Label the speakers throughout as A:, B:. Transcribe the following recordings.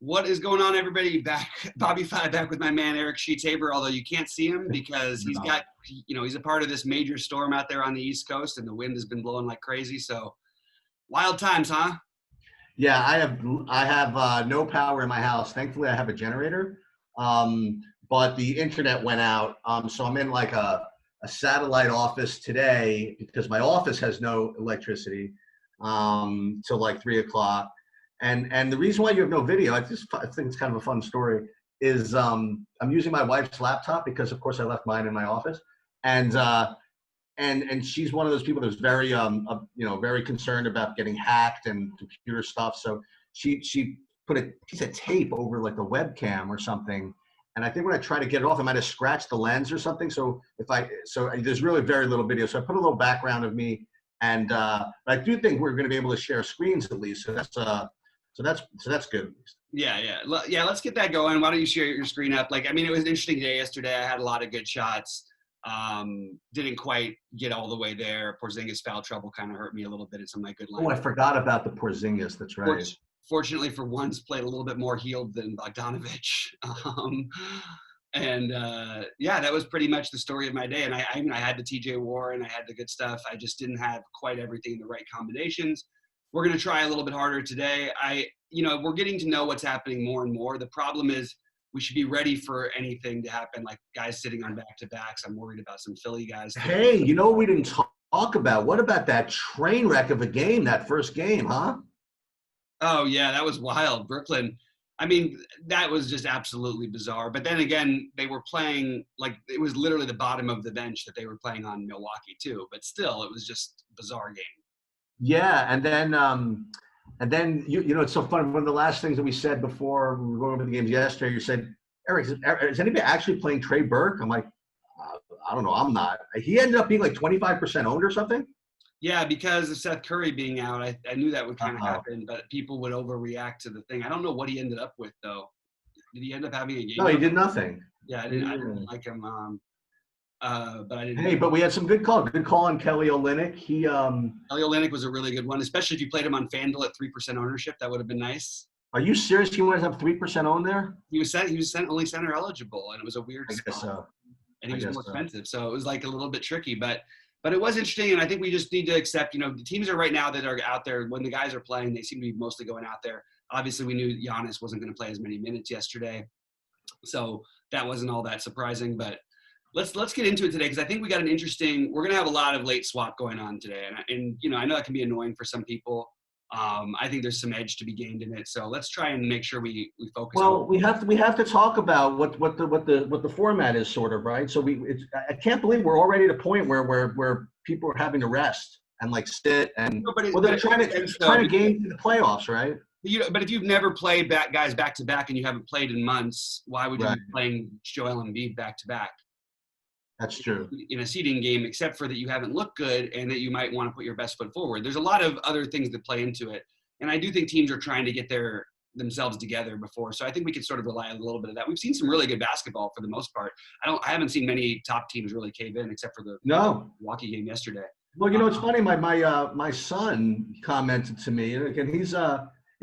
A: What is going on, everybody? BobbyFi back with my man Eric Sheets-Haber, although you can't see him because he's got, he's a part of this major storm out there on the East Coast, and the wind has been blowing like crazy. So wild times, huh?
B: Yeah, I have no power in my house. Thankfully, I have a generator, but the internet went out. So I'm in like a satellite office today because my office has no electricity till like 3 o'clock. And the reason why you have no video, I think it's kind of a fun story, is I'm using my wife's laptop because, of course, I left mine in my office, and she's one of those people that's very very concerned about getting hacked and computer stuff. So she put a piece of tape over like the webcam or something, and I think when I try to get it off, I might have scratched the lens or something. So there's really very little video. So I put a little background of me, and I do think we're going to be able to share screens at least. So that's good.
A: Yeah. Let's get that going. Why don't you share your screen up? It was an interesting day yesterday. I had a lot of good shots. Didn't quite get all the way there. Porzingis foul trouble kind of hurt me a little bit in some of my good lines.
B: Oh, I forgot about the Porzingis. That's right.
A: Fortunately for once, played a little bit more healed than Bogdanovich. That was pretty much the story of my day. And I had the TJ Warren, I had the good stuff. I just didn't have quite everything in the right combinations. We're going to try a little bit harder today. We're getting to know what's happening more and more. The problem is we should be ready for anything to happen, like guys sitting on back-to-backs. I'm worried about some Philly guys.
B: Hey, we didn't talk about, what about that train wreck of a game, that first game, huh?
A: Oh, yeah, that was wild. Brooklyn, that was just absolutely bizarre. But then again, they were playing, it was literally the bottom of the bench that they were playing on Milwaukee too. But still, it was just a bizarre game.
B: Yeah, and then it's so funny. One of the last things that we said before we were going over the games yesterday, you said, Eric, is anybody actually playing Trey Burke? I'm like, I don't know, I'm not. He ended up being like 25% owned or something.
A: Yeah, because of Seth Curry being out, I knew that would kind of happen, but people would overreact to the thing. I don't know what he ended up with though. Did he end up having a game?
B: No, he did nothing.
A: Yeah, I didn't like him. But I didn't.
B: Hey, but we had some good call. Good call on Kelly Olynyk.
A: Kelly Olynyk was a really good one, especially if you played him on FanDuel at 3% ownership. That would have been nice.
B: Are you serious? He was up 3% owned there.
A: He was only center eligible, and it was a weird spot.
B: So.
A: And he was more expensive, so it was like a little bit tricky. But it was interesting, and I think we just need to accept. The teams are right now that are out there. When the guys are playing, they seem to be mostly going out there. Obviously, we knew Giannis wasn't going to play as many minutes yesterday, so that wasn't all that surprising. But let's get into it today, because I think we're going to have a lot of late swap going on today. And I know that can be annoying for some people. I think there's some edge to be gained in it. So let's try and make sure we focus.
B: Well, we have to talk about what the format is, sort of, right? So I can't believe we're already at a point where people are having to rest and sit and they're trying to gain the playoffs, right?
A: But if you've never played guys back to back and you haven't played in months, why would you be playing Joel Embiid back to back?
B: That's true.
A: In a seeding game, except for that you haven't looked good and that you might want to put your best foot forward. There's a lot of other things that play into it. And I do think teams are trying to get themselves together before. So I think we could sort of rely on a little bit of that. We've seen some really good basketball for the most part. I haven't seen many top teams really cave in except for the Milwaukee game yesterday.
B: Well, it's funny. My son commented to me, and again, he's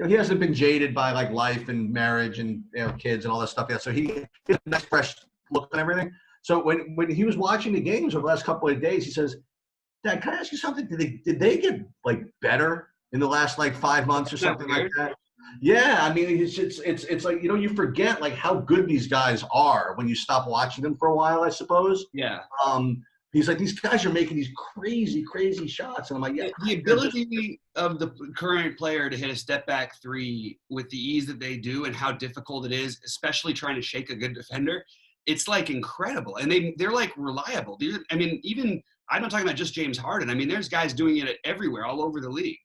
B: he hasn't been jaded by life and marriage and kids and all that stuff yet. So he has a nice fresh look and everything. So when he was watching the games over the last couple of days, he says, "Dad, can I ask you something? Did they get better in the last 5 months or something like that?" Yeah, it's like you forget how good these guys are when you stop watching them for a while, I suppose.
A: Yeah.
B: He's like, these guys are making these crazy shots, and I'm like, yeah.
A: The ability of the current player to hit a step back three with the ease that they do, and how difficult it is, especially trying to shake a good defender. It's incredible, and they're reliable. Even I'm not talking about just James Harden. There's guys doing it everywhere, all over the league.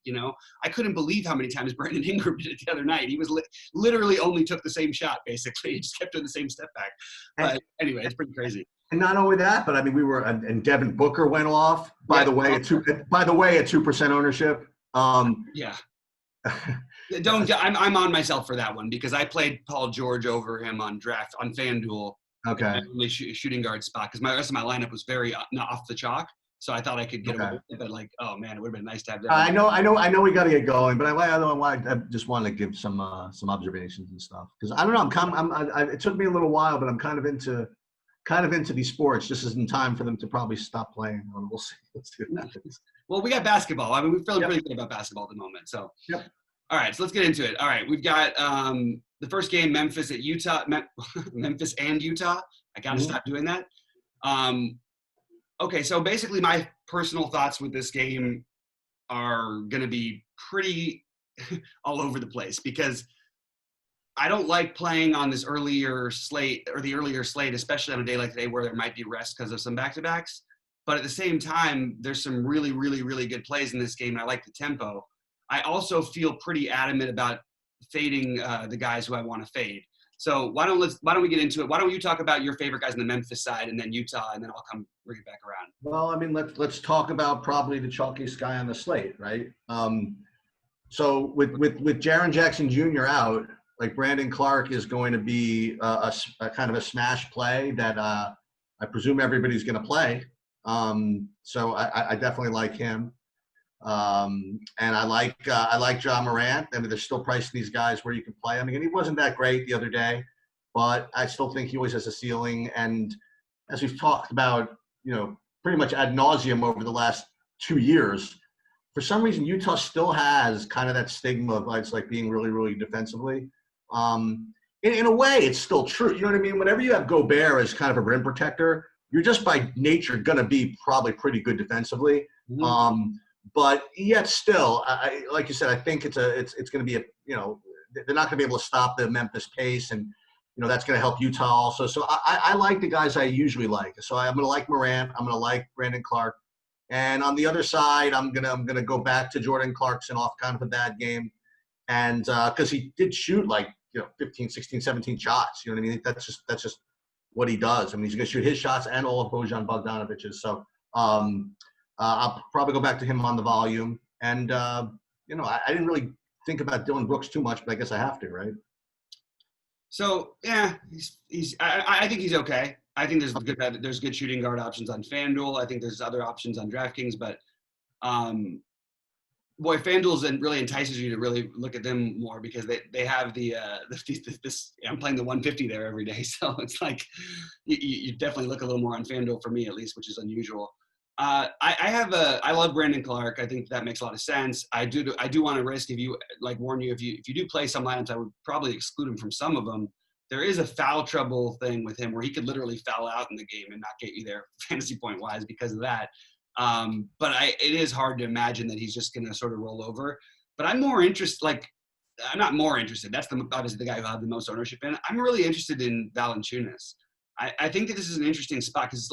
A: I couldn't believe how many times Brandon Ingram did it the other night. He was literally only took the same shot, basically. He just kept doing the same step back. But anyway, it's pretty crazy.
B: And not only that, but we were, and Devin Booker went off. By the way, at 2% ownership.
A: Yeah. I'm on myself for that one because I played Paul George over him on FanDuel.
B: Okay.
A: Only shooting guard spot because my rest of my lineup was very not off the chalk. So I thought I could get away
B: Okay.
A: with it, but like, oh man, it would have been nice to have that.
B: I know we got to get going, but I just wanted to give some observations and stuff because I don't know. It took me a little while, but I'm kind of into these sports. Just isn't time for them to probably stop playing. We'll see. Let's see what happens.
A: Well, we got basketball. I mean, we're feeling pretty good about basketball at the moment. So,
B: Yep.
A: All right, so let's get into it. All right, we've got the first game, Memphis at Utah. Memphis and Utah. I got to stop doing that. Okay, so basically my personal thoughts with this game are going to be pretty all over the place because I don't like playing on this earlier slate, especially on a day like today where there might be rest because of some back-to-backs. But at the same time, there's some really, really, really good plays in this game, and I like the tempo. I also feel pretty adamant about fading the guys who I want to fade. So why don't we get into it? Why don't you talk about your favorite guys on the Memphis side, and then Utah, and then I'll bring it back around.
B: Well, I mean, let's talk about probably the chalkiest guy on the slate, right? So with Jaren Jackson Jr. out, like Brandon Clark is going to be a kind of a smash play that I presume everybody's going to play. So I definitely like him. And I like Ja Morant. I mean, they're still pricing these guys where you can play him. Again, he wasn't that great the other day, but I still think he always has a ceiling. And as we've talked about, pretty much ad nauseum over the last 2 years, for some reason, Utah still has kind of that stigma of it's like being really, really defensively. In a way, it's still true. You know what I mean? Whenever you have Gobert as kind of a rim protector, you're just by nature going to be probably pretty good defensively.
A: Mm-hmm.
B: But yet still, like you said, I think it's going to be they're not going to be able to stop the Memphis pace, and that's going to help Utah also. So I like the guys I usually like. So I'm going to like Morant. I'm going to like Brandon Clark, and on the other side, I'm gonna go back to Jordan Clarkson off kind of a bad game, and because he did shoot like 15, 16, 17 shots. You know what I mean? That's just what he does. I mean, he's going to shoot his shots and all of Bojan Bogdanovic's. So. I'll probably go back to him on the volume. And, I didn't really think about Dylan Brooks too much, but I guess I have to, right?
A: So, yeah, I think he's okay. I think there's good shooting guard options on FanDuel. I think there's other options on DraftKings, but FanDuel's really entices you to really look at them more because they have this. I'm playing the 150 there every day, so it's like you definitely look a little more on FanDuel for me at least, which is unusual. I love Brandon Clark. I think that makes a lot of sense. I do want to risk warn you if you do play some lineups, I would probably exclude him from some of them. There is a foul trouble thing with him where he could literally foul out in the game and not get you there fantasy point wise because of that. But it is hard to imagine that he's just going to sort of roll over. But I'm more interested. I'm not more interested. That's obviously the guy who had the most ownership in. I'm really interested in Valanciunas. I think that this is an interesting spot because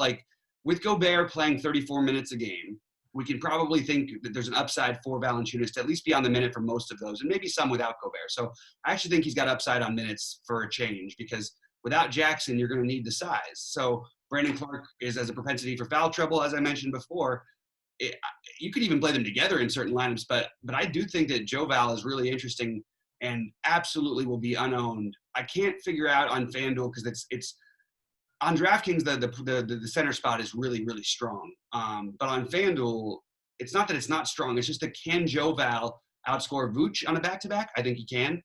A: with Gobert playing 34 minutes a game, we can probably think that there's an upside for Valanciunas to at least be on the minute for most of those, and maybe some without Gobert. So I actually think he's got upside on minutes for a change because without Jackson, you're going to need the size. So Brandon Clark has a propensity for foul trouble, as I mentioned before. You could even play them together in certain lineups, but I do think that Joe Val is really interesting and absolutely will be unowned. I can't figure out on FanDuel because it's on DraftKings, the center spot is really, really strong. But on FanDuel, it's not that it's not strong. It's just that can Joe Val outscore Vooch on a back-to-back? I think he can.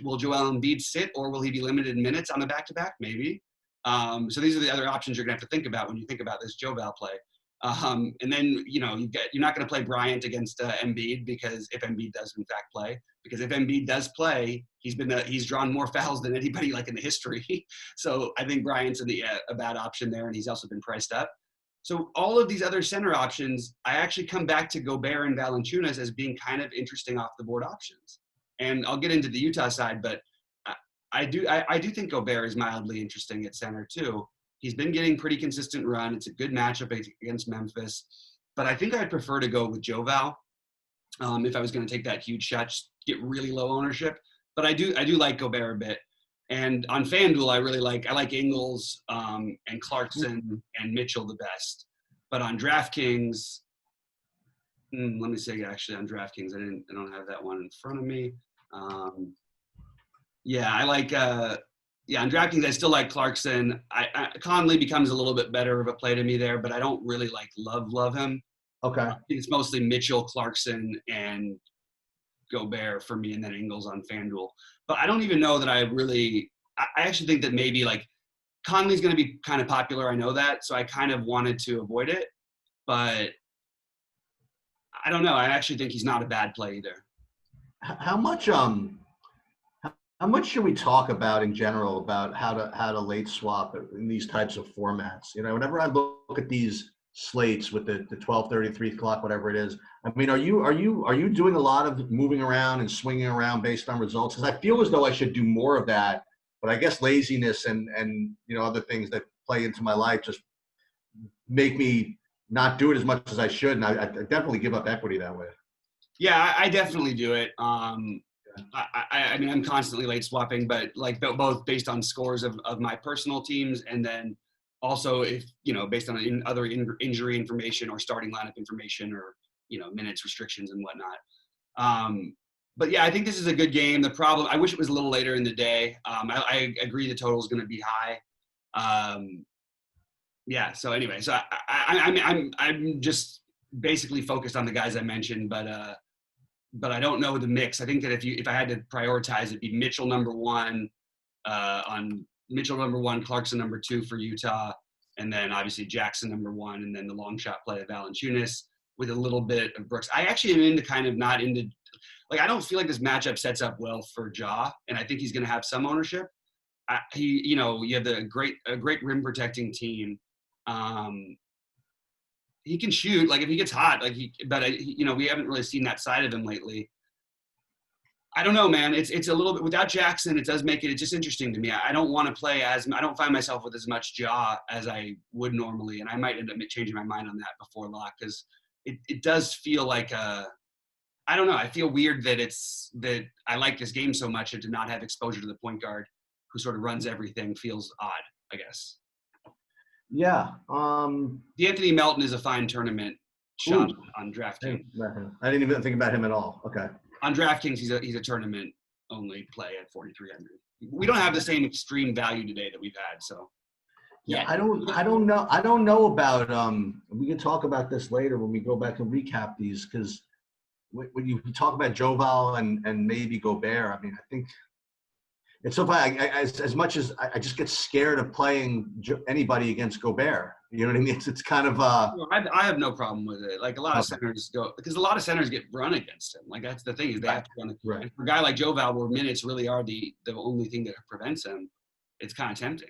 A: Will Joel Embiid sit, or will he be limited in minutes on the back-to-back? Maybe. So these are the other options you're going to have to think about when you think about this Joe Val play. And then, you're not going to play Bryant against Embiid because if Embiid does in fact play, because if Embiid does play, he's drawn more fouls than anybody in the history. So I think Bryant's a bad option there, and he's also been priced up. So all of these other center options, I actually come back to Gobert and Valanciunas as being kind of interesting off the board options. And I'll get into the Utah side, but I do think Gobert is mildly interesting at center too. He's been getting pretty consistent run. It's a good matchup against Memphis. But I think I'd prefer to go with Joe Val if I was going to take that huge shot, just get really low ownership. But I do like Gobert a bit. And on FanDuel, I like Ingles and Clarkson and Mitchell the best. But on DraftKings, let me say actually on DraftKings, I don't have that one in front of me. I like Yeah, on DraftKings, I still like Clarkson. Conley becomes a little bit better of a play to me there, but I don't really like love him.
B: Okay.
A: I think it's mostly Mitchell, Clarkson, and Gobert for me, and then Ingles on FanDuel. But I don't even know that I really. I actually think that maybe like Conley's going to be kind of popular. I know that, so I kind of wanted to avoid it, but I don't know. I actually think he's not a bad play either.
B: How much how much should we talk about in general about how to late swap in these types of formats? You know, whenever I look at these slates with the 12:30, 3 o'clock, whatever it is, I mean, are you doing a lot of moving around and swinging around based on results? Because I feel as though I should do more of that, but I guess laziness and you know, other things that play into my life just make me not do it as much as I should, and I definitely give up equity that way.
A: Yeah, I definitely do it. I mean, I'm constantly late swapping, but like both based on scores of my personal teams, and then also if, you know, based on other injury information or starting lineup information, or, you know, minutes restrictions and whatnot. But yeah, I think this is a good game. The problem, I wish it was a little later in the day. I agree the total is going to be high. Yeah. So anyway, so I'm just basically focused on the guys I mentioned, but I don't know the mix. I think that if I had to prioritize, it'd be Mitchell number one, Clarkson number two for Utah, and then obviously Jackson number one, and then the long shot play of Valanciunas with a little bit of Brooks. I actually am into kind of not into, like, I don't feel like this matchup sets up well for Ja, and I think he's going to have some ownership. You know, you have a great rim protecting team. He can shoot, like if he gets hot, like you know, we haven't really seen that side of him lately. I don't know, man. It's a little bit without Jackson. It does make it's just interesting to me. I don't want to play I don't find myself with as much jaw as I would normally, and I might end up changing my mind on that before lock, because it does feel like I don't know. I feel weird that I like this game so much, and to not have exposure to the point guard who sort of runs everything feels odd, I guess.
B: Yeah.
A: D'Anthony Melton is a fine tournament shot on DraftKings.
B: I didn't even think about him at all. Okay.
A: On DraftKings, he's a tournament only play at 4,300. We don't have the same extreme value today that we've had, so.
B: Yeah, I don't know about we can talk about this later when we go back and recap these, because when you talk about Joval and maybe Gobert, I mean, I think it's so funny. As much as I just get scared of playing anybody against Gobert. You know what I mean? It's kind of.
A: I have no problem with it. Like a lot of centers because a lot of centers get run against him. Like that's the thing is they have to run.
B: Right.
A: And for a guy like Joval, where minutes really are the only thing that prevents him, it's kind of tempting.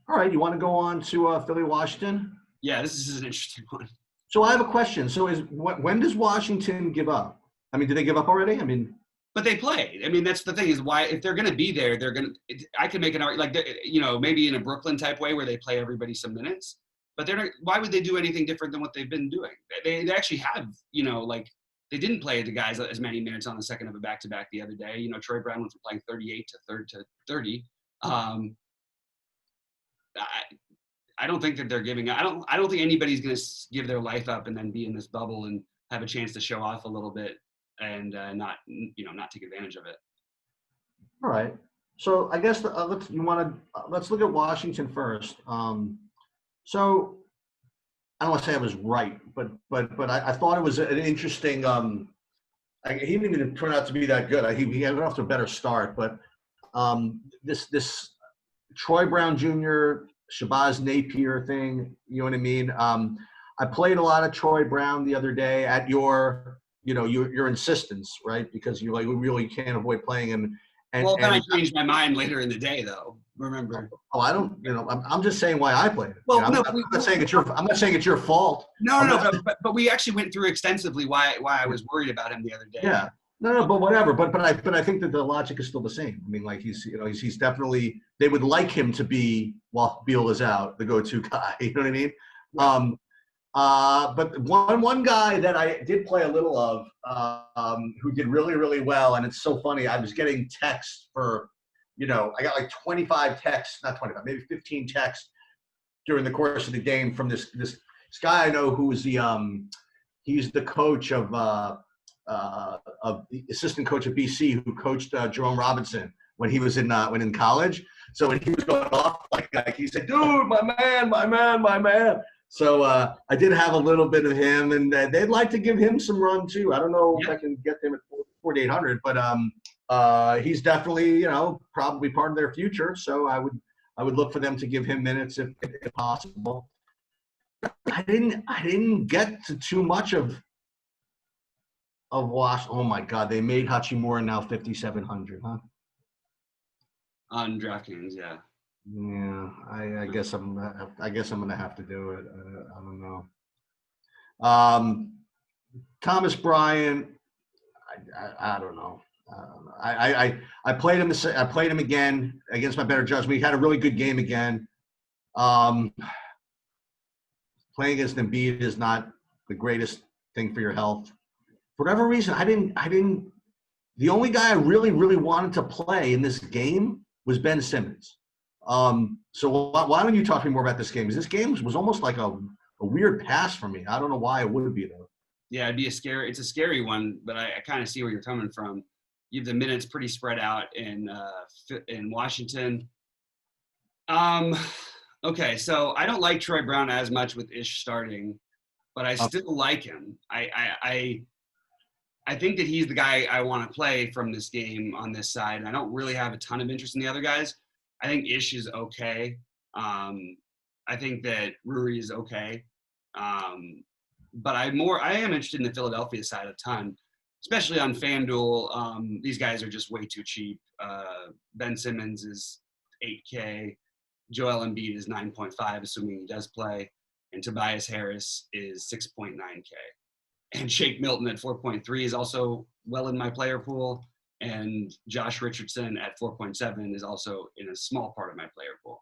B: All right, you want to go on to Philly, Washington?
A: Yeah, this is an interesting one.
B: So I have a question. So when does Washington give up? I mean, did they give up already? I mean.
A: But they played. I mean, that's the thing is why if they're going to be there, they're going to. I can make an argument like you know, maybe in a Brooklyn type way where they play everybody some minutes. But they're not, why would they do anything different than what they've been doing? They actually have, you know, like they didn't play the guys as many minutes on the second of a back-to-back the other day. You know, Troy Brown went from playing 38 to 30. I don't think that they're giving. I don't think anybody's going to give their life up and then be in this bubble and have a chance to show off a little bit and not take advantage of it.
B: All right. So I guess let's look at Washington first. So I don't want to say I was right, but I thought it was an interesting. He didn't even turn out to be that good. He got off to a better start, but this Troy Brown Jr., Shabazz Napier thing, you know what I mean? I played a lot of Troy Brown the other day at your insistence, right? Because you're like, we really can't avoid playing him.
A: Then I changed my mind later in the day, though. Remember?
B: Oh, I don't. I'm just saying why I played it.
A: Well,
B: I'm not saying it's your fault.
A: No. But we actually went through extensively why I was worried about him the other day.
B: Yeah. No, but whatever. But I think that the logic is still the same. I mean, like he's definitely, they would like him to be, while Beal is out, the go-to guy. You know what I mean? Right. But one guy that I did play a little of, who did really, really well, and it's so funny. I was getting texts for, I got like 25 texts, not 25, maybe 15 texts during the course of the game from this guy I know who is he's the coach of the assistant coach of BC who coached Jerome Robinson when he was in college. So when he was going off, like he said, "Dude, my man, my man, my man." So I did have a little bit of him, and they'd like to give him some run too. I don't know if I can get them at 4,800, but he's definitely, probably part of their future. So I would look for them to give him minutes if possible. I didn't get to too much of Wash. Oh my God, they made Hachimura now 5,700, huh?
A: On DraftKings, yeah.
B: Yeah, I guess I'm gonna have to do it. I don't know. Thomas Bryant, I don't know. I played him. I played him again against my better judgment. He had a really good game again. Playing against Embiid is not the greatest thing for your health. For whatever reason, I didn't. The only guy I really wanted to play in this game was Ben Simmons. So why don't you talk to me more about this game? Because this game was almost like a weird pass for me. I don't know why it would be though.
A: Yeah, it's a scary one, but I kind of see where you're coming from. You have the minutes pretty spread out in Washington. Okay, so I don't like Troy Brown as much with Ish starting, but I still like him. I think that he's the guy I want to play from this game on this side. And I don't really have a ton of interest in the other guys. I think Ish is okay. I think that Ruri is okay. But I am interested in the Philadelphia side a ton, especially on FanDuel. These guys are just way too cheap. Ben Simmons is 8K. Joel Embiid is 9.5, assuming he does play. And Tobias Harris is 6.9K. And Shake Milton at 4.3 is also well in my player pool. And Josh Richardson at 4.7 is also in a small part of my player pool.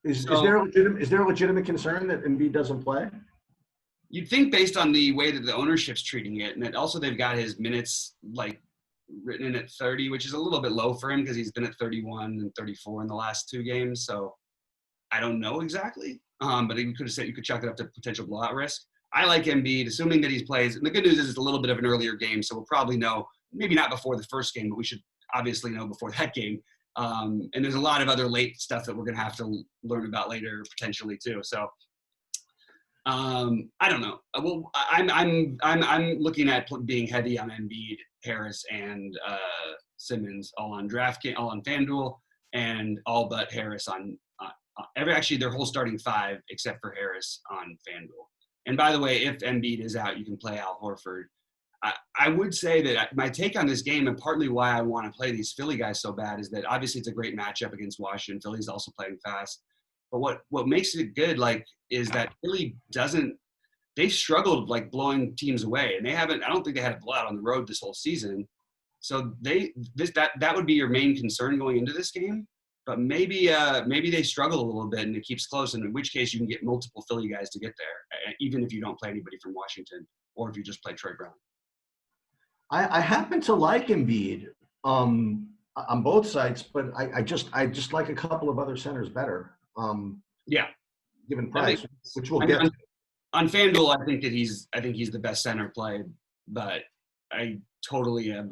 B: Is there a legitimate concern that Embiid doesn't play?
A: You'd think based on the way that the ownership's treating it, and that also they've got his minutes like written in at 30, which is a little bit low for him because he's been at 31 and 34 in the last 2 games. So I don't know exactly, but you could have said you could chalk it up to potential blowout risk. I like Embiid, assuming that he plays. And the good news is it's a little bit of an earlier game, so we'll probably know, maybe not before the first game, but we should obviously know before that game. And there's a lot of other late stuff that we're going to have to learn about later potentially too. So I don't know. Well, I'm looking at being heavy on Embiid, Harris, and Simmons, all on DraftKings, all on FanDuel, and all but Harris on actually their whole starting 5 except for Harris on FanDuel. And by the way, if Embiid is out, you can play Al Horford. I would say that my take on this game, and partly why I want to play these Philly guys so bad, is that obviously it's a great matchup against Washington. Philly's also playing fast. But what makes it good, is that Philly they struggled blowing teams away, and I don't think they had a blowout on the road this whole season. So that would be your main concern going into this game. But maybe they struggle a little bit and it keeps close, and in which case you can get multiple Philly guys to get there, even if you don't play anybody from Washington or if you just play Troy Brown.
B: I happen to like Embiid on both sides, but I just like a couple of other centers better. Given price, which we'll get
A: on FanDuel, I think he's the best center play, but I totally am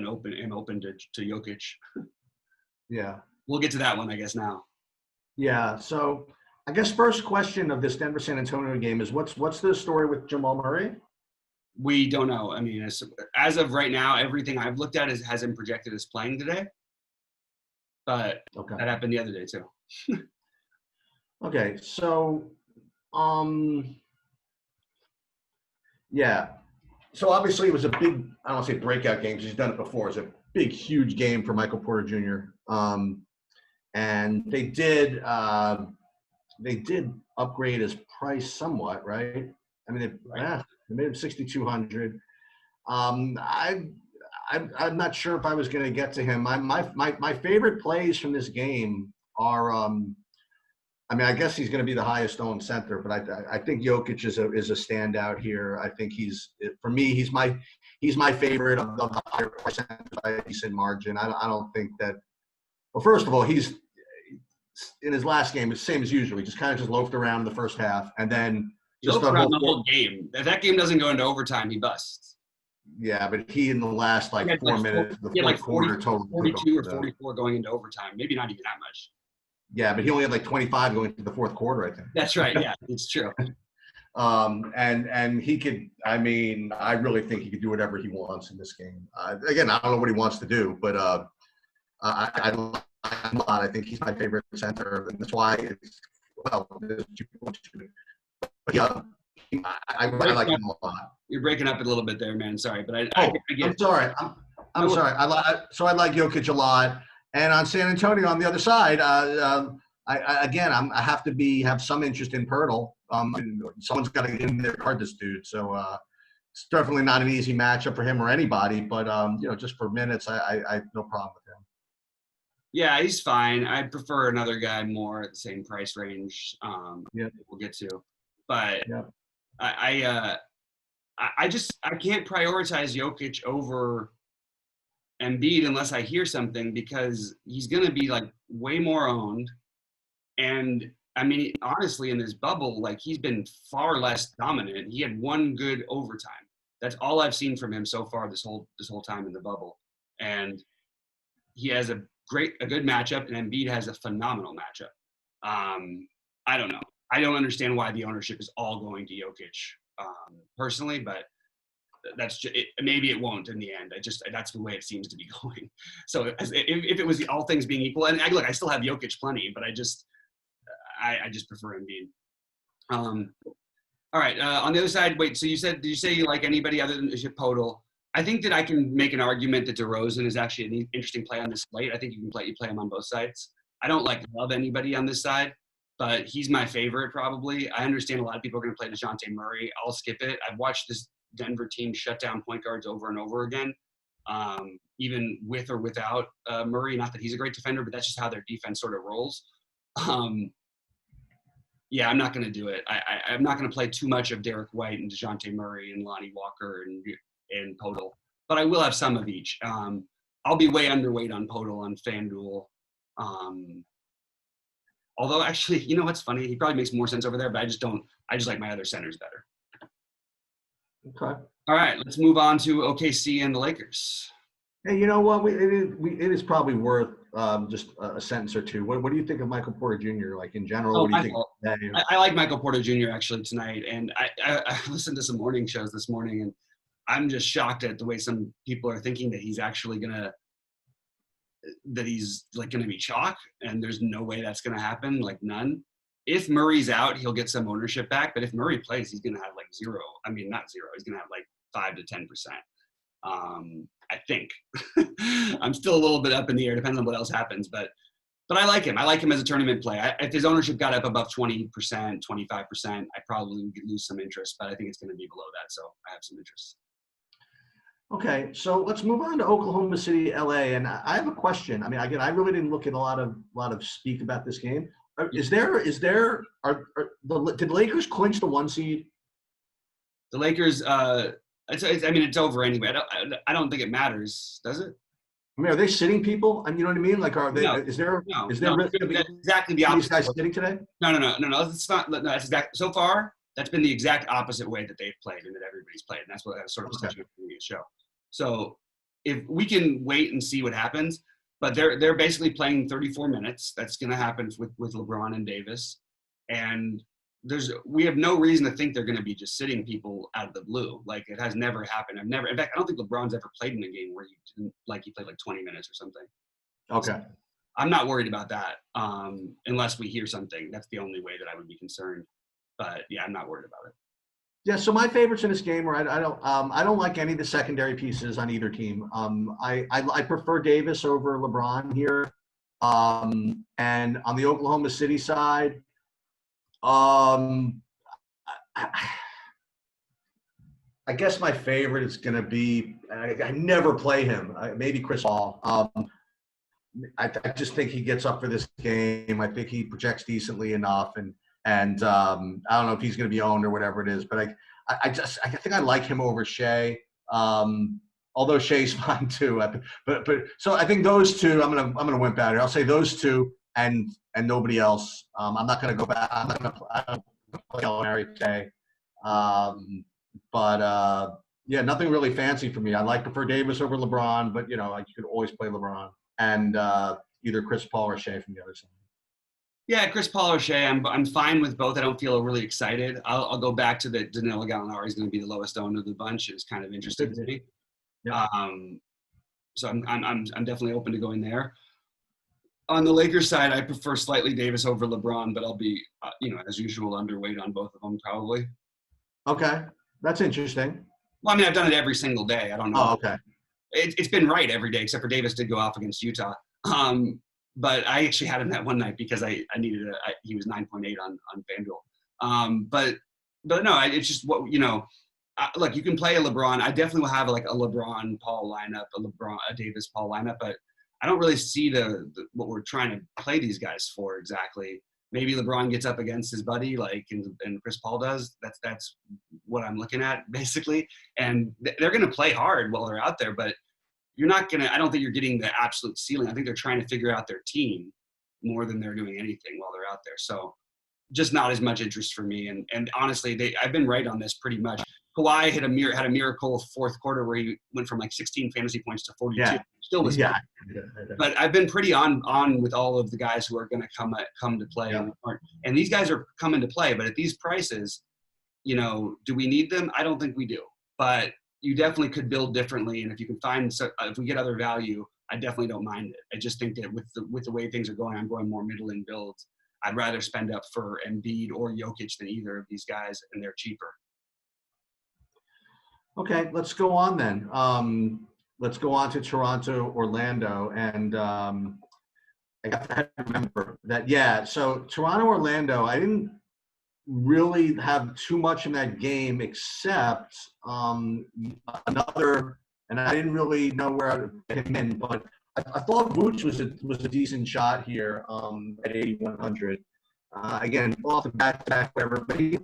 A: open to Jokic.
B: Yeah.
A: We'll get to that one, I guess, now.
B: Yeah. So I guess first question of this Denver-San Antonio game is what's the story with Jamal Murray?
A: We don't know. I mean, as of right now, everything I've looked at has him projected as playing today. But that happened the other day too.
B: Okay. So, yeah. So obviously it was a big, I don't want to say breakout game because he's done it before. It's a big, huge game for Michael Porter Jr. And they did upgrade his price somewhat, right? I mean, they made him 6,200. I'm not sure if I was going to get to him. My favorite plays from this game are, I guess he's going to be the highest owned center, but I think Jokic is a standout here. I think he's my favorite of the higher percentage by a decent margin. I don't think that. Well, first of all, he's in his last game, it's the same as usual. He just kind of just loafed around in the first half, and then
A: just the whole game. If that game doesn't go into overtime, he busts.
B: Yeah, but he in the last
A: He had
B: 4 minutes, the
A: he had
B: fourth
A: like 40,
B: quarter totally took
A: 42 or
B: over.
A: 44 going into overtime. Maybe not even that much.
B: Yeah, but he only had like 25 going into the fourth quarter, I think.
A: That's right. Yeah, it's true.
B: And he could. I mean, I really think he could do whatever he wants in this game. Again, I don't know what he wants to do, but I like him a lot. I think he's my favorite center, and that's why it's well. But yeah, I like him a lot.
A: You're breaking up a little bit there, man. Sorry, but I get
B: I'm
A: it.
B: sorry. I'm sorry. I like Jokic a lot, and on San Antonio on the other side, I have to have some interest in Pirtle. Someone's got to get in there to guard this dude. So it's definitely not an easy matchup for him or anybody. But just for minutes, I have no problem with him.
A: Yeah, he's fine. I prefer another guy more at the same price range. We'll get to, but
B: Yeah.
A: I can't prioritize Jokic over Embiid unless I hear something, because he's going to be like way more owned. And I mean, honestly, in this bubble, like he's been far less dominant. He had one good overtime. That's all I've seen from him so far this whole time in the bubble. And he has a good matchup, and Embiid has a phenomenal matchup. I don't know. I don't understand why the ownership is all going to Jokic personally, but that's just it. Maybe it won't in the end. That's the way it seems to be going. So if it was all things being equal, and I still have Jokic plenty, but I just prefer Embiid. All right. On the other side, wait. So did you say you like anybody other than Podol? I think that I can make an argument that DeRozan is actually an interesting play on this slate. I think you play him on both sides. I don't love anybody on this side, but he's my favorite probably. I understand a lot of people are going to play DeJounte Murray. I'll skip it. I've watched this Denver team shut down point guards over and over again, even with or without Murray. Not that he's a great defender, but that's just how their defense sort of rolls. Yeah, I'm not going to do it. I'm not going to play too much of Derek White and DeJounte Murray and Lonnie Walker and Podol, but I will have some of each. I'll be way underweight on Podol on FanDuel. Although actually, you know what's funny? He probably makes more sense over there, but I just like my other centers better.
B: Okay.
A: All right, let's move on to OKC and the Lakers.
B: Hey, you know what? It is probably worth just a sentence or two. What do you think of Michael Porter Jr. like in general? What do you think?
A: I like Michael Porter Jr. actually tonight, and I listened to some morning shows this morning, and I'm just shocked at the way some people are thinking that he's actually gonna be chalk, and there's no way that's gonna happen, like none. If Murray's out, he'll get some ownership back, but if Murray plays, he's gonna have like zero. I mean, not zero. He's gonna have like 5 to 10%. I think. I'm still a little bit up in the air, depends on what else happens, but I like him. I like him as a tournament play. If his ownership got up above 20%, 25%, I probably would lose some interest, but I think it's going to be below that, so I have some interest.
B: Okay, so let's move on to Oklahoma City, LA, and I have a question. I mean, again, I really didn't look at a lot of speak about this game. Did the Lakers clinch the 1 seed?
A: The Lakers, it's over anyway. I don't think it matters, does it?
B: I mean, are they sitting people? And you know what I mean? Like, are they?
A: No.
B: Is there
A: exactly the opposite?
B: These guys sitting today?
A: No. It's not. No, that's exact. So far, that's been the exact opposite way that they've played and that everybody's played, and that's what I was sort of discussing in the previous show. So if we can wait and see what happens, but they're basically playing 34 minutes. That's going to happen with LeBron and Davis, and we have no reason to think they're going to be just sitting people out of the blue. Like, it has never happened. In fact, I don't think LeBron's ever played in a game where he played like 20 minutes or something.
B: Okay.
A: So I'm not worried about that unless we hear something. That's the only way that I would be concerned. But yeah, I'm not worried about it.
B: Yeah. So my favorites in this game are I don't like any of the secondary pieces on either team. I prefer Davis over LeBron here. And on the Oklahoma City side, I guess my favorite is going to be, I never play him, maybe Chris Paul. I just think he gets up for this game. I think he projects decently enough, and I don't know if he's going to be owned or whatever it is, but I think I like him over Shea. Although Shea's fine too, but so I think those two. I'm gonna wimp out here. I'll say those two and nobody else. I'm not gonna go back. I'm not gonna play Gallinari today. But Yeah, nothing really fancy for me. I like prefer Davis over LeBron, but you know, like you could always play LeBron and either Chris Paul or Shea from the other side.
A: Yeah, Chris Paul or Shea, I'm fine with both. I don't feel really excited. I'll go back to the Danilo Gallinari is going to be the lowest owned of the bunch. It's kind of interesting to me.
B: Yeah.
A: So I'm definitely open to going there. On the Lakers side, I prefer slightly Davis over LeBron, but I'll be, as usual, underweight on both of them probably.
B: Okay, that's interesting.
A: Well, I mean, I've done it every single day. I don't know.
B: Oh, okay.
A: It's been right every day, except for Davis did go off against Utah. But I actually had him that one night because I needed he was 9.8 on FanDuel. But no, it's just what, look, you can play a LeBron. I definitely will have like a LeBron Paul lineup, a Davis Paul lineup, but I don't really see what we're trying to play these guys for exactly. Maybe LeBron gets up against his buddy, and Chris Paul does. That's what I'm looking at basically. And they're going to play hard while they're out there, but you're not going to. I don't think you're getting the absolute ceiling. I think they're trying to figure out their team more than they're doing anything while they're out there. So just not as much interest for me. And honestly, I've been right on this pretty much. Kawhi had a miracle fourth quarter where he went from like 16 fantasy points to 42.
B: Yeah.
A: Still was
B: Yeah.
A: But I've been pretty on with all of the guys who are going to come to play.
B: Yeah.
A: And these guys are coming to play. But at these prices, do we need them? I don't think we do. But you definitely could build differently. And if you can if we get other value, I definitely don't mind it. I just think that with the way things are going, I'm going more middling builds. I'd rather spend up for Embiid or Jokic than either of these guys, and they're cheaper.
B: Okay, let's go on then. Let's go on to Toronto, Orlando, and I have to remember that. Yeah, so Toronto, Orlando. I didn't really have too much in that game except another, and I didn't really know where to get him in, but I thought Vooch was a decent shot here at 8,100. Again, off the back, whatever. But I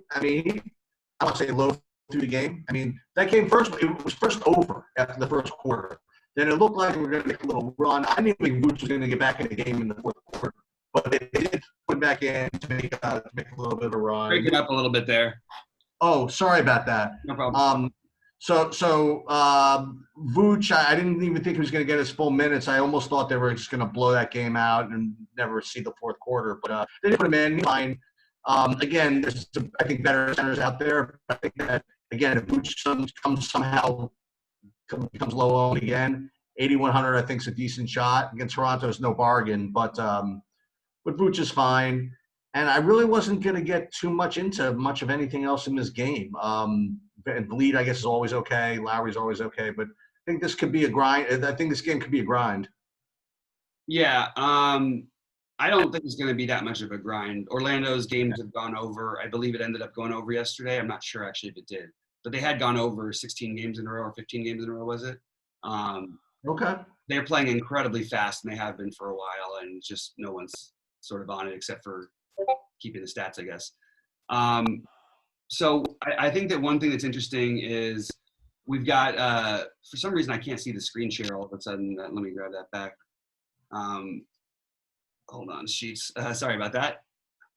B: want to say low through the game. I mean, that game it was first over after the first quarter. Then it looked like we were going to make a little run. I didn't think Vooch was going to get back in the game in the fourth quarter, but they did put back in to make a little bit of a run.
A: Break it up a little bit there.
B: Oh, sorry about that.
A: No problem.
B: So Vooch, I didn't even think he was going to get his full minutes. I almost thought they were just going to blow that game out and never see the fourth quarter. But they didn't put him in. Fine. Again, there's I think better centers out there. I think that again, if Vooch becomes low owned again, 8,100 I think is a decent shot against Toronto. Is no bargain, but Vooch is fine. And I really wasn't going to get too much into much of anything else in this game. And Bleed, I guess, is always okay. Lowry's always okay. But I think this could be a grind. I think this game could be a grind.
A: Yeah. I don't think it's going to be that much of a grind. Orlando's games have gone over. I believe it ended up going over yesterday. I'm not sure actually if it did. But they had gone over 16 games in a row or 15 games in a row, was it?
B: Okay.
A: They're playing incredibly fast, and they have been for a while, and just no one's sort of on it except for keeping the stats, I guess. So I think that one thing that's interesting is we've got, for some reason I can't see the screen share all of a sudden. Let me grab that back. Hold on, Sheets. Sorry about that.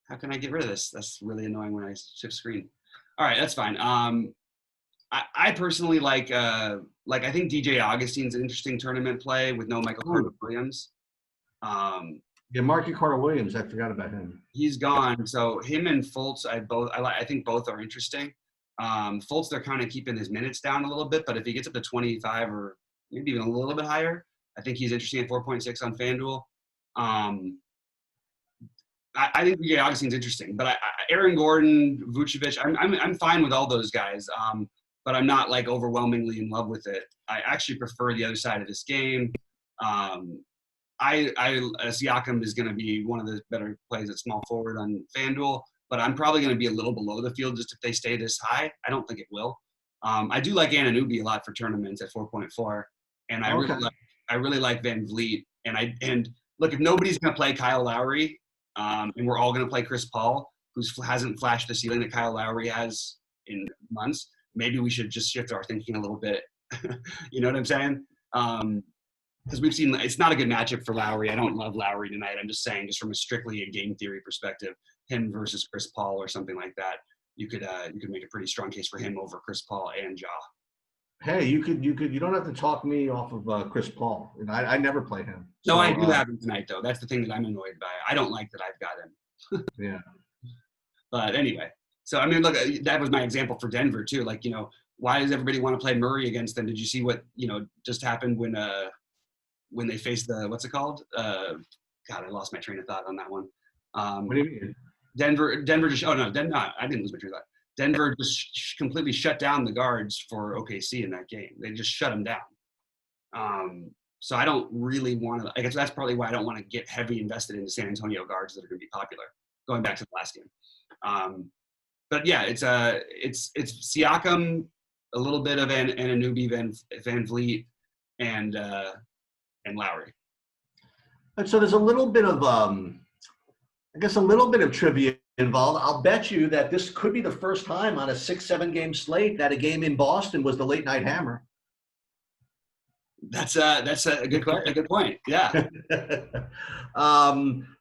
A: How can I get rid of this? That's really annoying when I shift screen. All right, that's fine. I personally like I think DJ Augustine's an interesting tournament play with no Michael Carter Williams.
B: Yeah, Marky Carter Williams. I forgot about him.
A: He's gone. So him and Fultz, I think both are interesting. Fultz, they're kind of keeping his minutes down a little bit, but if he gets up to 25 or maybe even a little bit higher, I think he's interesting at 4.6 on FanDuel. I think DJ Augustine's interesting, but Aaron Gordon, Vucevic, I'm fine with all those guys. But I'm not like overwhelmingly in love with it. I actually prefer the other side of this game. Siakam is going to be one of the better plays at small forward on FanDuel, but I'm probably going to be a little below the field just if they stay this high. I don't think it will. I do like Anunoby a lot for tournaments at 4.4, and I really like Van Vliet. And look, if nobody's going to play Kyle Lowry, and we're all going to play Chris Paul, who hasn't flashed the ceiling that Kyle Lowry has in months, maybe we should just shift our thinking a little bit. You know what I'm saying? Because we've seen it's not a good matchup for Lowry. I don't love Lowry tonight. I'm just saying, just from strictly a game theory perspective, him versus Chris Paul or something like that, you could make a pretty strong case for him over Chris Paul and Ja.
B: Hey, you don't have to talk me off of Chris Paul. And I never play him.
A: No,
B: So
A: I do have him tonight, though. That's the thing that I'm annoyed by. I don't like that I've got him.
B: yeah.
A: But anyway, so I mean, look, that was my example for Denver too. Like, why does everybody want to play Murray against them? Did you see what just happened when they faced the what's it called? God, I lost my train of thought on that one.
B: What do you mean?
A: Denver just I didn't lose my train of thought. Denver just completely shut down the guards for OKC in that game. They just shut them down. So I don't really want to. I guess that's probably why I don't want to get heavy invested in the San Antonio guards that are going to be popular. Going back to the last game. But yeah, it's Siakam, a little bit of Anunoby, Van Vliet, and Lowry.
B: And so there's a little bit of I guess a little bit of trivia involved. I'll bet you that this could be the first time on a 6-7 game slate that a game in Boston was the late night hammer.
A: That's a good point. Yeah.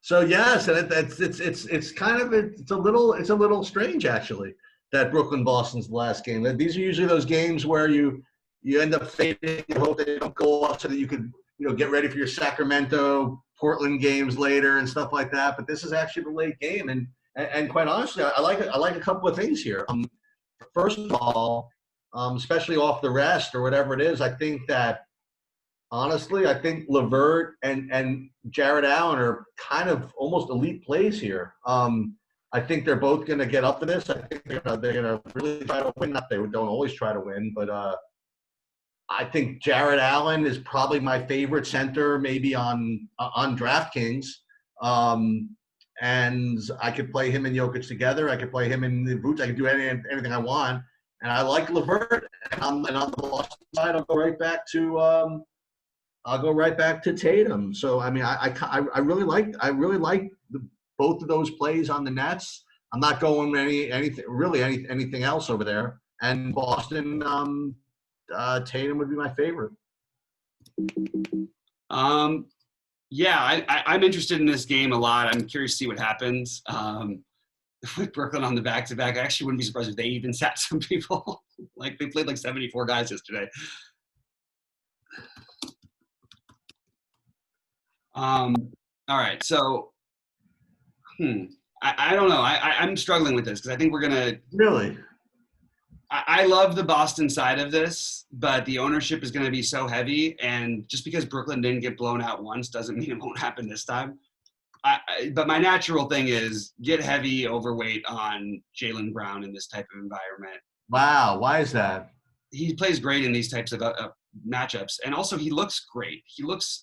B: So yes, and it's kind of it's a little strange actually that Brooklyn Boston's the last game. These are usually those games where you end up fading and hope they don't go off so that you could get ready for your Sacramento Portland games later and stuff like that. But this is actually the late game, and quite honestly, I like a couple of things here. First of all, especially off the rest or whatever it is, I think that. Honestly, I think LeVert and Jared Allen are kind of almost elite plays here. I think they're both going to get up to this. I think they're going to really try to win. Not they don't always try to win, but I think Jared Allen is probably my favorite center, maybe on DraftKings. And I could play him and Jokic together. I could play him in the boots. I could do anything I want. And I like LeVert. And on the Boston side, I'll go right back to Tatum. So I mean, I really like both of those plays on the Nets. I'm not going anything else over there. And Boston, Tatum would be my favorite.
A: Yeah, I'm interested in this game a lot. I'm curious to see what happens with Brooklyn on the back-to-back. I actually wouldn't be surprised if they even sat some people. Like they played like 74 guys yesterday. All right, so I don't know. I'm struggling with this because I think we're gonna
B: really.
A: I love the Boston side of this, but the ownership is going to be so heavy, and just because Brooklyn didn't get blown out once doesn't mean it won't happen this time. But my natural thing is get heavy overweight on Jaylen Brown in this type of environment.
B: Wow, why is that?
A: He plays great in these types of matchups, and also he looks great. He looks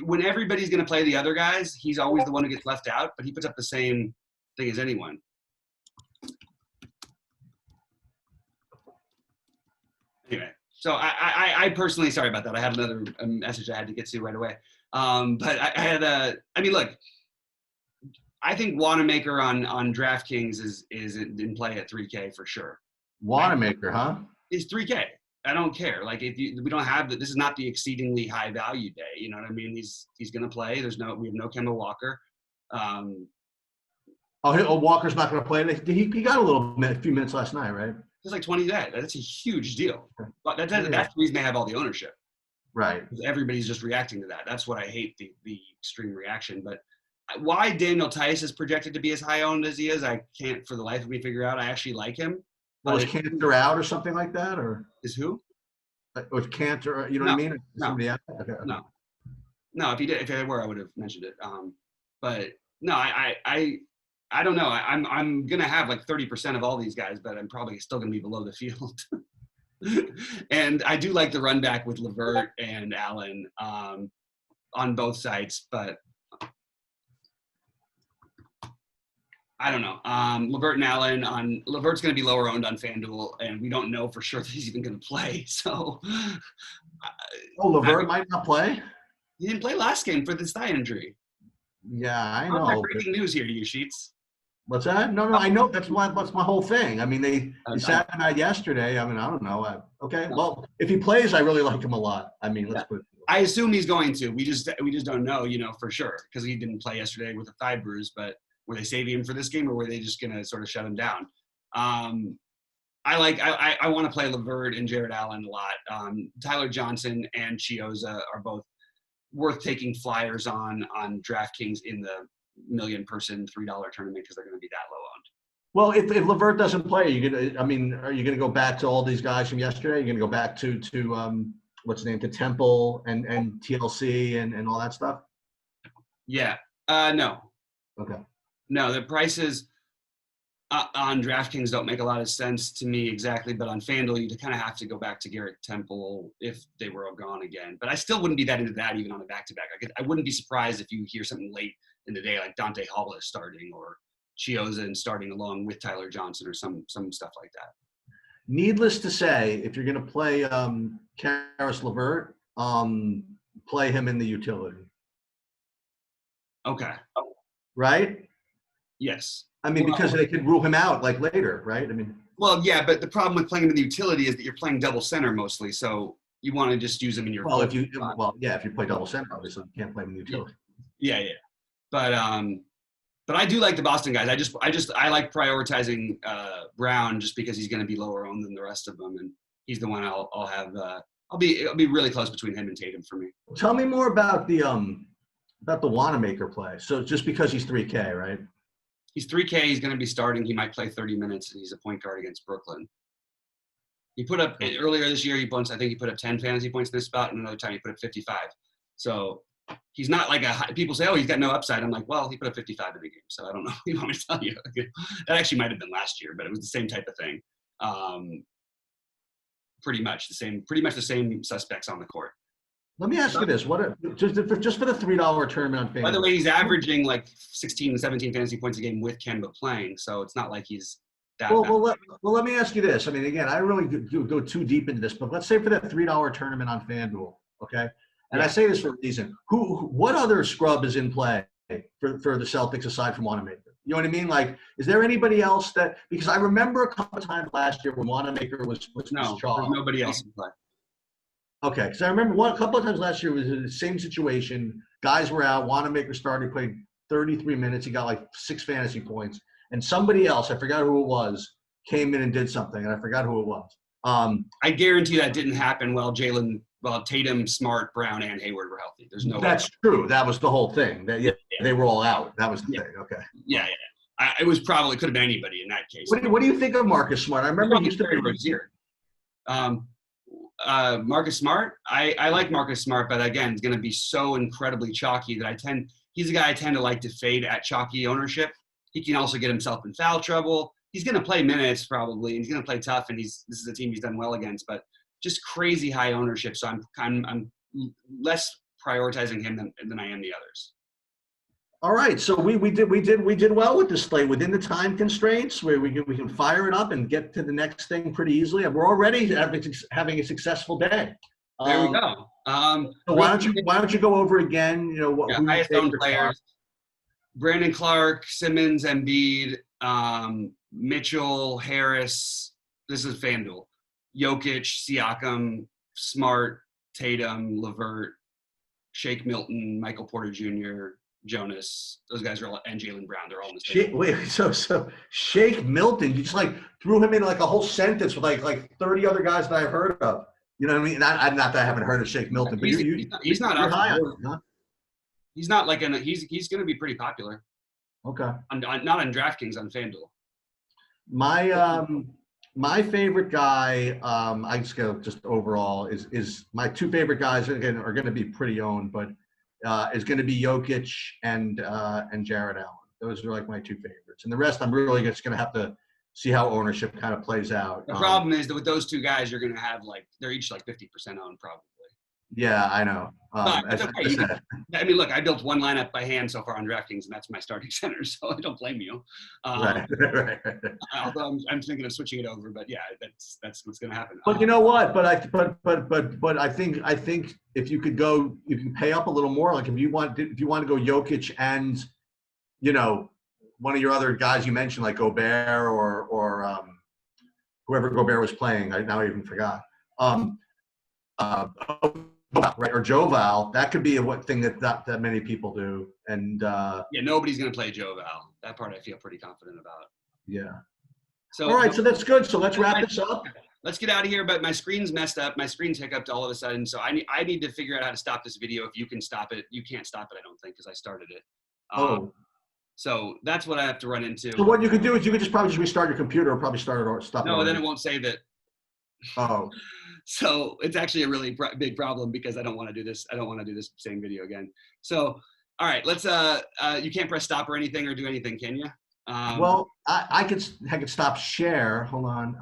A: when everybody's going to play the other guys, he's always the one who gets left out, but he puts up the same thing as anyone. Anyway, so I personally, sorry about that. I had another message I had to get to right away. But I had look, I think Wanamaker on DraftKings is in play at 3K for sure.
B: Wanamaker, huh?
A: Is 3K. I don't care. Like we don't have this is not the exceedingly high value day. You know what I mean? He's going to play. We have no Kemba Walker.
B: Walker's not going to play. He got a few minutes last night, right?
A: It's like 20 days. That's a huge deal. But that's the reason they have all the ownership.
B: Right.
A: Because everybody's just reacting to that. That's what I hate, the extreme reaction. But why Daniel Tice is projected to be as high owned as he is, I can't for the life of me figure out. I actually like him.
B: Was Cantor out or something like that? Or
A: is who?
B: Was Cantor, what I mean? Somebody out? Okay.
A: No, if he were, I would have mentioned it. But no, I don't know. I'm gonna have like 30% of all these guys, but I'm probably still gonna be below the field. And I do like the run back with LeVert and Allen on both sides, but I don't know. LeVert and Allen LeVert's gonna be lower owned on FanDuel, and we don't know for sure that he's even gonna play. So
B: LeVert might not play.
A: He didn't play last game for this thigh injury.
B: Yeah, I know.
A: Breaking news here to you, Sheets.
B: What's that? No, I know. That's my whole thing. I mean, they sat him out yesterday. I mean, I don't know. Okay, well, if he plays, I really like him a lot. I mean, let's put it.
A: I assume he's going to. We just don't know, for sure, because he didn't play yesterday with a thigh bruise. But were they saving him for this game, or were they just going to sort of shut him down? I want to play LeVert and Jared Allen a lot. Tyler Johnson and Chiozza are both worth taking flyers on DraftKings in the million-person $3 tournament because they're going to be that low owned.
B: Well, if LeVert doesn't play, are you gonna go back to all these guys from yesterday? Are you gonna go back to what's the name, to Temple and TLC and all that stuff?
A: Yeah. No.
B: Okay.
A: No, the prices on DraftKings don't make a lot of sense to me exactly, but on FanDuel, you kind of have to go back to Garrett Temple if they were all gone again. But I still wouldn't be that into that even on a back-to-back. I wouldn't be surprised if you hear something late in the day like Dante Hollis starting or Chiozza starting along with Tyler Johnson or some stuff like that.
B: Needless to say, if you're going to play Karis LeVert, play him in the utility.
A: Okay.
B: Right?
A: Yes.
B: I mean, because they could rule him out like later, right? I mean.
A: Well, yeah, but the problem with playing him in the utility is that you're playing double center mostly, so you want to just use him in your.
B: If you play double center, obviously you can't play him in the utility.
A: Yeah. But I do like the Boston guys. I like prioritizing Brown just because he's going to be lower owned than the rest of them, and he's the one I'll have. I'll be really close between him and Tatum for me.
B: Tell me more about the Wanamaker play. So just because he's 3K, right?
A: He's 3K. He's going to be starting. He might play 30 minutes, and he's a point guard against Brooklyn. He put up earlier this year. I think he put up 10 fantasy points in this spot, and another time he put up 55. So he's not like people say, oh, he's got no upside. I'm like, well, he put up 55 in the game, so I don't know what you want me to tell you. That actually might have been last year, but it was the same type of thing. Pretty much the same suspects on the court.
B: Let me ask you this: just for the $3 tournament on FanDuel?
A: By the way, he's averaging like 16, 17 fantasy points a game with Kemba playing, so it's not like he's that.
B: Well, let me ask you this. I mean, again, I really go too deep into this, but let's say for that $3 tournament on FanDuel, okay? And I say this for a reason. What other scrub is in play for the Celtics aside from Wanamaker? You know what I mean? Like, is there anybody else that? Because I remember a couple of times last year when Wanamaker was
A: no, there's nobody else in play.
B: Okay, because I remember a couple of times last year was in the same situation. Guys were out. Wanamaker started, played 33 minutes. He got like 6 fantasy points, and somebody else, I forgot who it was, came in and did something, and I forgot who it was.
A: I guarantee that didn't happen while Tatum, Smart, Brown, and Hayward were healthy. There's no.
B: That's true. That was the whole thing. They were all out. That was the thing. Okay.
A: Yeah. It was probably could have been anybody in that case.
B: What do you think of Marcus Smart? I remember he used to be
A: Rozier. Marcus Smart. I like Marcus Smart, but again, it's going to be so incredibly chalky that he's a guy I tend to like to fade at chalky ownership. He can also get himself in foul trouble. He's going to play minutes probably, and he's going to play tough. And this is a team he's done well against, but just crazy high ownership. So I'm less prioritizing him than I am the others.
B: All right, so we did well with this slate within the time constraints, where we can fire it up and get to the next thing pretty easily. And we're already having a successful day.
A: There we go.
B: So why don't you go over again? You know what?
A: Highest owned players: Brandon Clark, Simmons, Embiid, Mitchell, Harris. This is FanDuel. Jokic, Siakam, Smart, Tatum, LeVert, Shake Milton, Michael Porter Jr., Jonas. Those guys are all, and Jaylen Brown. They're all in the same.
B: Wait, so Shake Milton, you just like threw him in like a whole sentence with like 30 other guys that I've heard of. You know what I mean? Not that I haven't heard of Shake Milton, but
A: he's not
B: high on him, huh?
A: He's not like he's going to be pretty popular.
B: Okay.
A: Not on DraftKings, on FanDuel.
B: My favorite guy, I just go just overall is my 2 favorite guys again are going to be pretty owned, but is going to be Jokic and Jared Allen. Those are like my 2 favorites, and the rest I'm really just going to have to see how ownership kind of plays out.
A: The problem is that with those 2 guys, you're going to have they're each like 50% owned probably.
B: Yeah, I know.
A: I mean, look, I built one lineup by hand so far on DraftKings, and that's my starting center, so I don't blame you.
B: Right.
A: Although I'm thinking of switching it over, but yeah, that's what's going to happen.
B: But you know what? But I think if you could go, you can pay up a little more. Like if you want to go Jokic and, you know, one of your other guys you mentioned like Gobert or whoever Gobert was playing. I even forgot. Right, or Joval, that could be a thing that many people do, and
A: nobody's going to play Joval. That part I feel pretty confident about.
B: Yeah,
A: So
B: All right, so that's good. So let's wrap this up.
A: let's get out of here. But my screen's messed up. My screen's hiccuped all of a sudden. So I need to figure out how to stop this video. If you can stop it, you can't stop it. I don't think, because I started it. So that's what I have to run into.
B: So what you could do is you could just probably just restart your computer or probably start it or stop it.
A: No, then it won't save it.
B: Oh.
A: So it's actually a really big problem because I don't want to do this. I don't want to do this same video again. So, all right, let's, you can't press stop or anything or do anything, can you?
B: Well, I could stop share. Hold on.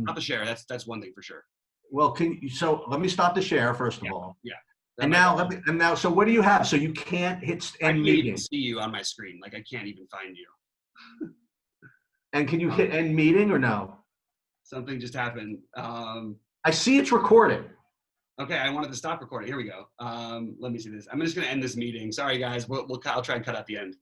A: Stop the share. That's one thing for sure.
B: Well, so let me stop the share first of all.
A: Yeah.
B: And now, so what do you have? So you can't hit end meeting.
A: I can't even see you on my screen. Like I can't even find you.
B: And can you hit end meeting or no?
A: Something just happened.
B: I see it's recording.
A: Okay, I wanted to stop recording. Here we go. Let me see this. I'm just going to end this meeting. Sorry, guys. I'll try and cut out the end.